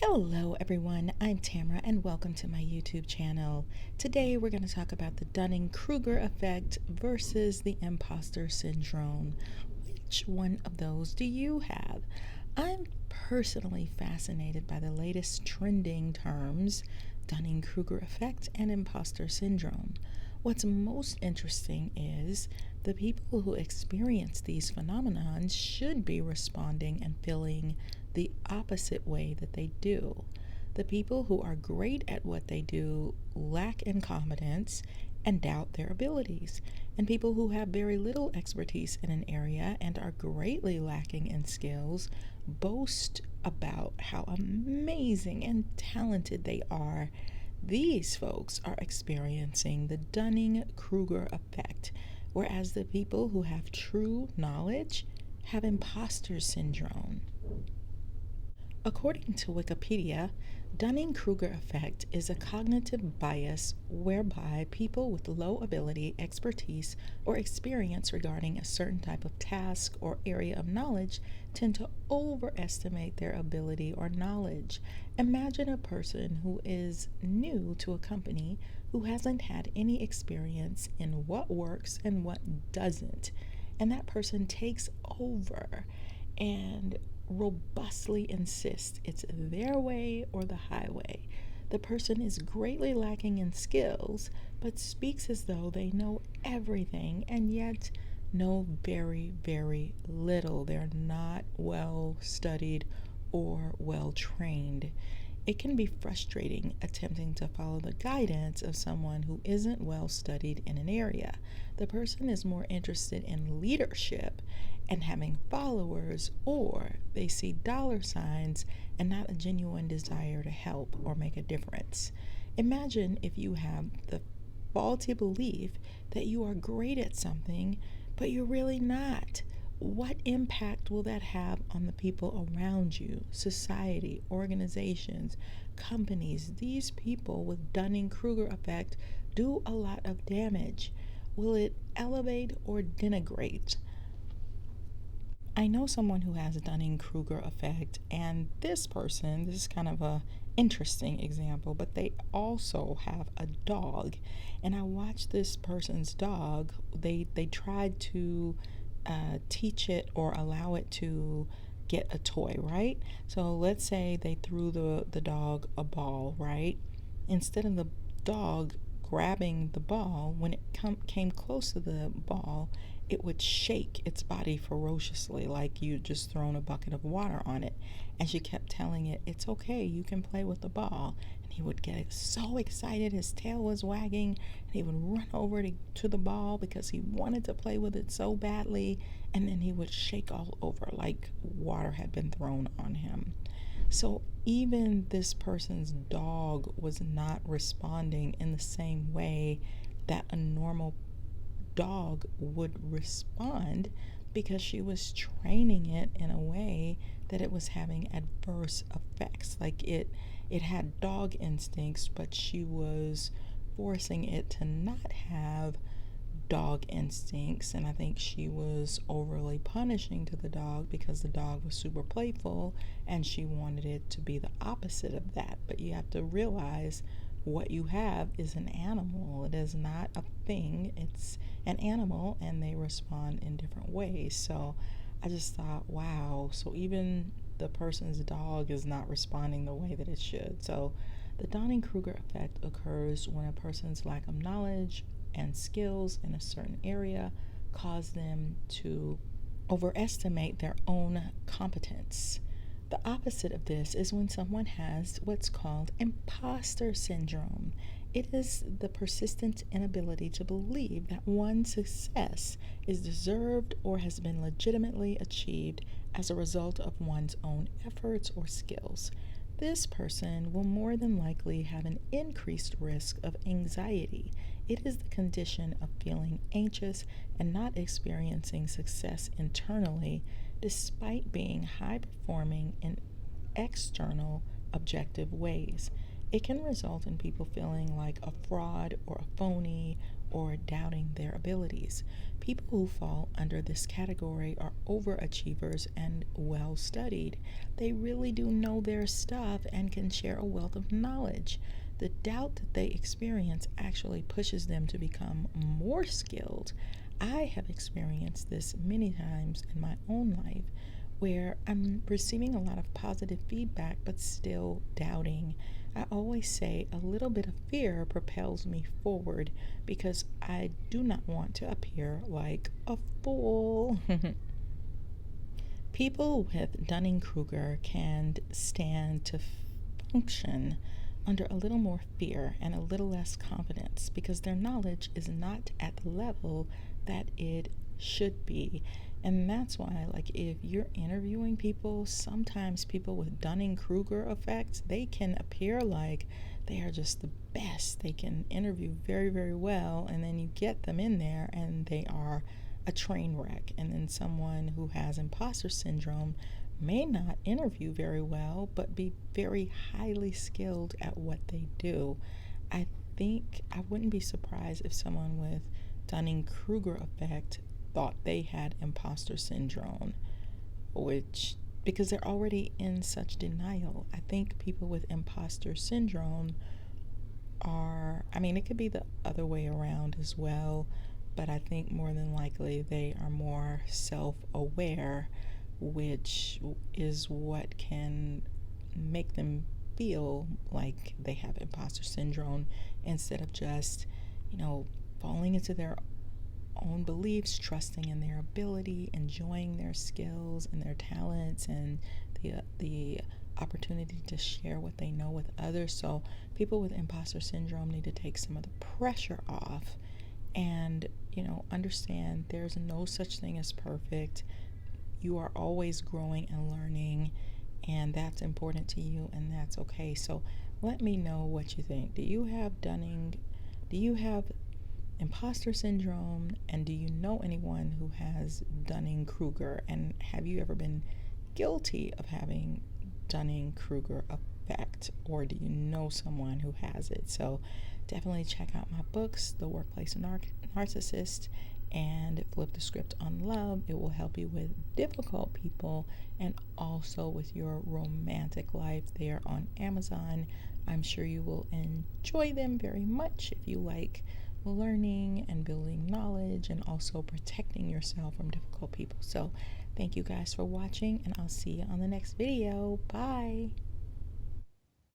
Hello everyone, I'm Tamara and welcome to my YouTube channel. Today we're going to talk about the Dunning-Kruger effect versus the imposter syndrome. Which one of those do you have? I'm personally fascinated by the latest trending terms, Dunning-Kruger effect and imposter syndrome. What's most interesting is the people who experience these phenomena should be responding and feeling the opposite way that they do. The people who are great at what they do lack in competence and doubt their abilities. And people who have very little expertise in an area and are greatly lacking in skills boast about how amazing and talented they are. These folks are experiencing the Dunning-Kruger effect, whereas the people who have true knowledge have imposter syndrome. According to Wikipedia, Dunning-Kruger effect is a cognitive bias whereby people with low ability, expertise, or experience regarding a certain type of task or area of knowledge tend to overestimate their ability or knowledge. Imagine a person who is new to a company who hasn't had any experience in what works and what doesn't, and that person takes over and robustly insist it's their way or the highway. The person is greatly lacking in skills, but speaks as though they know everything and yet know very, very little. They're not well studied or well trained. It can be frustrating attempting to follow the guidance of someone who isn't well studied in an area. The person is more interested in leadership and having followers, or they see dollar signs and not a genuine desire to help or make a difference. Imagine if you have the faulty belief that you are great at something, but you're really not. What impact will that have on the people around you, society, organizations, companies? These people with Dunning-Kruger effect do a lot of damage. Will it elevate or denigrate? I know someone who has a Dunning-Kruger effect, and this is kind of a interesting example, but they also have a dog. And I watched this person's dog. They tried to teach it or allow it to get a toy, right? So let's say they threw the dog a ball, right? Instead of the dog grabbing the ball, when it came close to the ball, it would shake its body ferociously like you just thrown a bucket of water on it. And she kept telling it, it's okay, you can play with the ball. And he would get so excited, his tail was wagging, and he would run over to the ball because he wanted to play with it so badly, and then he would shake all over like water had been thrown on him. So even this person's dog was not responding in the same way that a normal dog would respond, because she was training it in a way that it was having adverse effects. Like it had dog instincts, but she was forcing it to not have dog instincts. And I think she was overly punishing to the dog because the dog was super playful and she wanted it to be the opposite of that. But you have to realize what you have is an animal. It is not a thing. It's an animal, and they respond in different ways. So I just thought, wow, so even the person's dog is not responding the way that it should. So the Dunning-Kruger effect occurs when a person's lack of knowledge and skills in a certain area cause them to overestimate their own competence. The opposite of this is when someone has what's called imposter syndrome. It is the persistent inability to believe that one's success is deserved or has been legitimately achieved as a result of one's own efforts or skills. This person will more than likely have an increased risk of anxiety. It is the condition of feeling anxious and not experiencing success internally, despite being high performing in external objective ways. It can result in people feeling like a fraud or a phony or doubting their abilities. People who fall under this category are overachievers and well studied. They really do know their stuff and can share a wealth of knowledge. The doubt that they experience actually pushes them to become more skilled. I have experienced this many times in my own life where I'm receiving a lot of positive feedback but still doubting. I always say a little bit of fear propels me forward because I do not want to appear like a fool. People with Dunning-Kruger can stand to function under a little more fear and a little less confidence because their knowledge is not at the level that it should be. And that's why, like, if you're interviewing people, sometimes people with Dunning-Kruger effects, they can appear like they are just the best. They can interview very, very well, and then you get them in there and they are a train wreck. And then someone who has imposter syndrome may not interview very well, but be very highly skilled at what they do. I think I wouldn't be surprised if someone with Dunning-Kruger effect thought they had imposter syndrome, which, because they're already in such denial. I think people with imposter syndrome are, I mean, it could be the other way around as well, but I think more than likely they are more self-aware, which is what can make them feel like they have imposter syndrome instead of just, falling into their own beliefs, trusting in their ability, enjoying their skills and their talents and the opportunity to share what they know with others. So people with imposter syndrome need to take some of the pressure off and, understand there's no such thing as perfect. You are always growing and learning, and that's important to you, and that's okay. So let me know what you think. Do you have imposter syndrome, and do you know anyone who has Dunning-Kruger, and have you ever been guilty of having Dunning-Kruger effect, or do you know someone who has it? So definitely check out my books, The Workplace Narcissist and Flip the Script on Love. It will help you with difficult people and also with your romantic life. They are on Amazon. I'm sure you will enjoy them very much if you like learning and building knowledge and also protecting yourself from difficult people. So thank you guys for watching, and I'll see you on the next video. Bye.